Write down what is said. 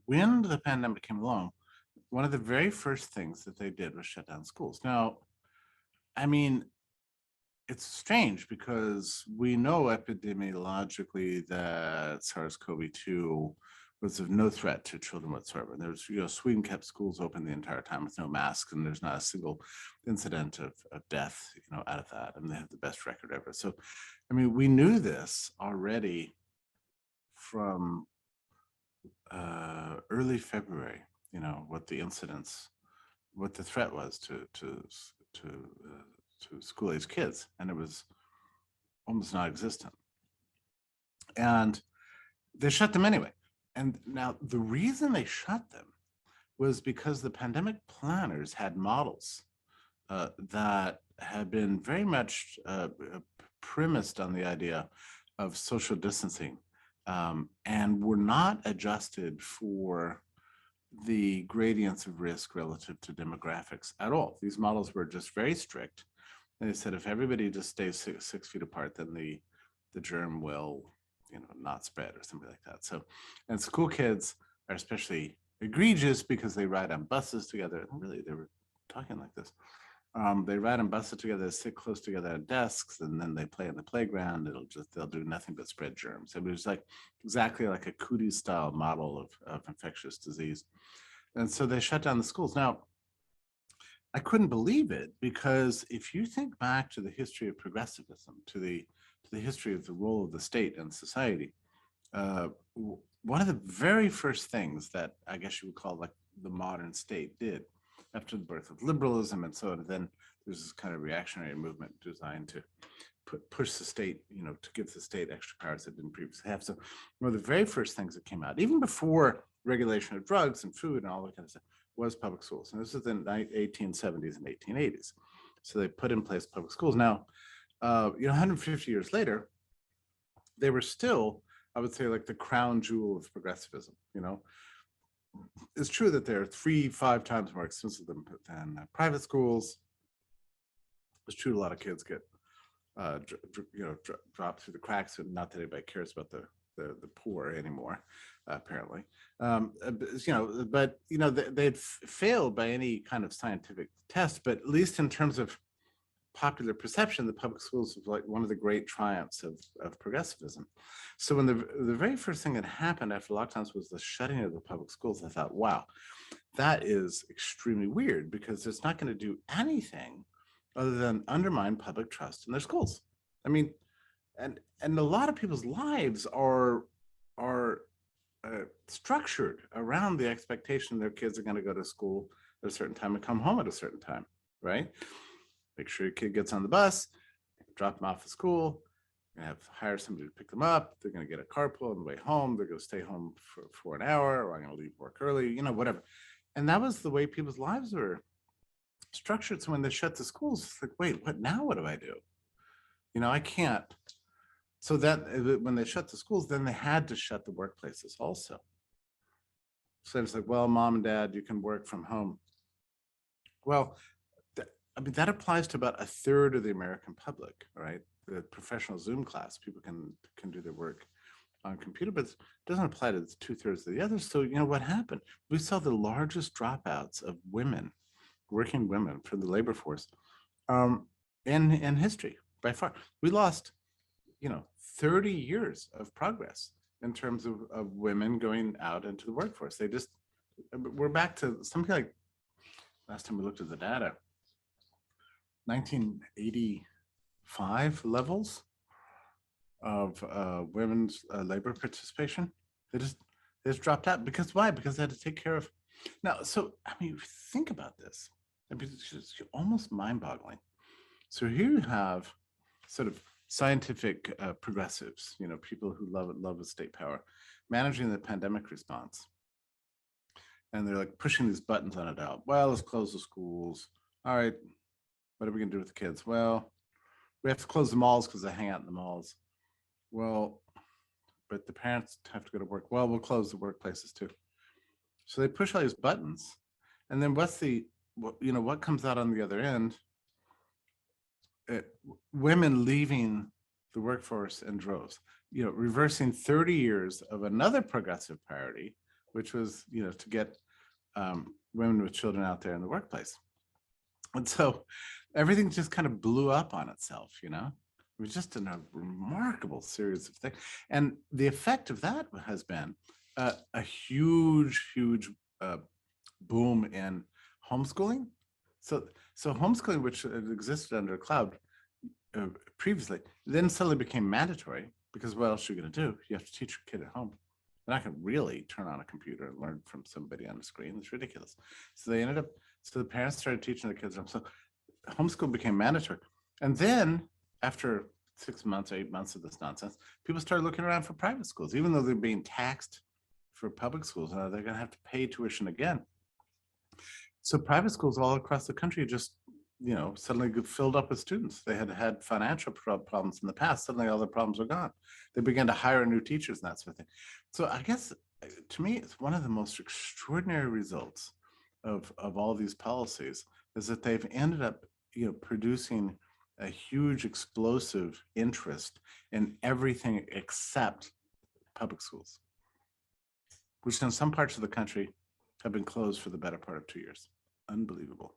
when the pandemic came along, one of the very first things that they did was shut down schools. Now, I mean, it's strange because we know epidemiologically that SARS-CoV-2 was of no threat to children whatsoever. There's, Sweden kept schools open the entire time with no masks, and there's not a single incident of death, out of that. I mean, they have the best record ever. So, I mean, we knew this already from early February. What the incidents, what the threat was to school-age kids, and it was almost non-existent. And they shut them anyway. And now the reason they shut them was because the pandemic planners had models that had been very much premised on the idea of social distancing, and were not adjusted for the gradients of risk relative to demographics at all. These models were just very strict. And they said if everybody just stays 6 feet apart, then the germ will, not spread or something like that. So, and school kids are especially egregious because they ride on buses together. And really, they were talking like this. They ride on buses together, sit close together at desks, and then they play in the playground. They'll do nothing but spread germs. It was like exactly like a cootie style model of infectious disease. And so they shut down the schools. Now, I couldn't believe it, because if you think back to the history of progressivism, to the history of the role of the state and society, one of the very first things that I guess you would call like the modern state did after the birth of liberalism and so on, and then there's this kind of reactionary movement designed to push the state, to give the state extra powers it didn't previously have. So one of the very first things that came out, even before regulation of drugs and food and all that kind of stuff, was public schools. And this is in the 1870s and 1880s. So they put in place public schools. Now, 150 years later, they were still, I would say, like the crown jewel of progressivism. It's true that they're 3-5 times more expensive than private schools. It's true a lot of kids get dropped through the cracks, and not that anybody cares about the poor anymore, apparently. They'd failed by any kind of scientific test, but at least in terms of popular perception, the public schools was like one of the great triumphs of progressivism. So when the very first thing that happened after lockdowns was the shutting of the public schools, I thought, wow, that is extremely weird, because it's not going to do anything other than undermine public trust in their schools. I mean, and a lot of people's lives are structured around the expectation their kids are going to go to school at a certain time and come home at a certain time, right? Make sure your kid gets on the bus, drop them off at school, hire somebody to pick them up. They're going to get a carpool on the way home. They're going to stay home for an hour, or I'm going to leave work early, whatever. And that was the way people's lives were structured. So when they shut the schools, it's like, wait, what do I do? I can't. So that when they shut the schools, then they had to shut the workplaces also. So it's like, well, mom and dad, you can work from home. Well, that applies to about a third of the American public, right? The professional Zoom class, people can do their work on computer, but it doesn't apply to 2/3 of the others. So, what happened? We saw the largest dropouts of women, working women, from the labor force in history by far. We lost, 30 years of progress in terms of women going out into the workforce. We're back to something like, last time we looked at the data, 1985 levels of women's labor participation. They just dropped out. Because why? Because they had to take care of. Now, so, think about this. It's just almost mind-boggling. So here you have sort of scientific progressives, people who love the state power, managing the pandemic response. And they're like pushing these buttons on it out. Well, let's close the schools. All right, what are we going to do with the kids? Well, we have to close the malls because they hang out in the malls. Well, but the parents have to go to work. Well, we'll close the workplaces too. So they push all these buttons. And then what comes out on the other end? Women leaving the workforce in droves, reversing 30 years of another progressive priority, which was, to get women with children out there in the workplace. And so everything just kind of blew up on itself, It was just a remarkable series of things. And the effect of that has been a huge, huge boom in homeschooling. So homeschooling, which existed under a cloud previously, then suddenly became mandatory, because what else are you going to do? You have to teach your kid at home. They're not going to really turn on a computer and learn from somebody on the screen. It's ridiculous. So the parents started teaching their kids at home. So homeschool became mandatory. And then after 6 months, 8 months of this nonsense, people started looking around for private schools, even though they're being taxed for public schools. Now they're going to have to pay tuition again. So private schools all across the country just, suddenly filled up with students. They had had financial problems in the past. Suddenly all the problems are gone. They began to hire new teachers and that sort of thing. So I guess, to me, it's one of the most extraordinary results of all these policies is that they've ended up, producing a huge explosive interest in everything except public schools, which in some parts of the country have been closed for the better part of 2 years. Unbelievable.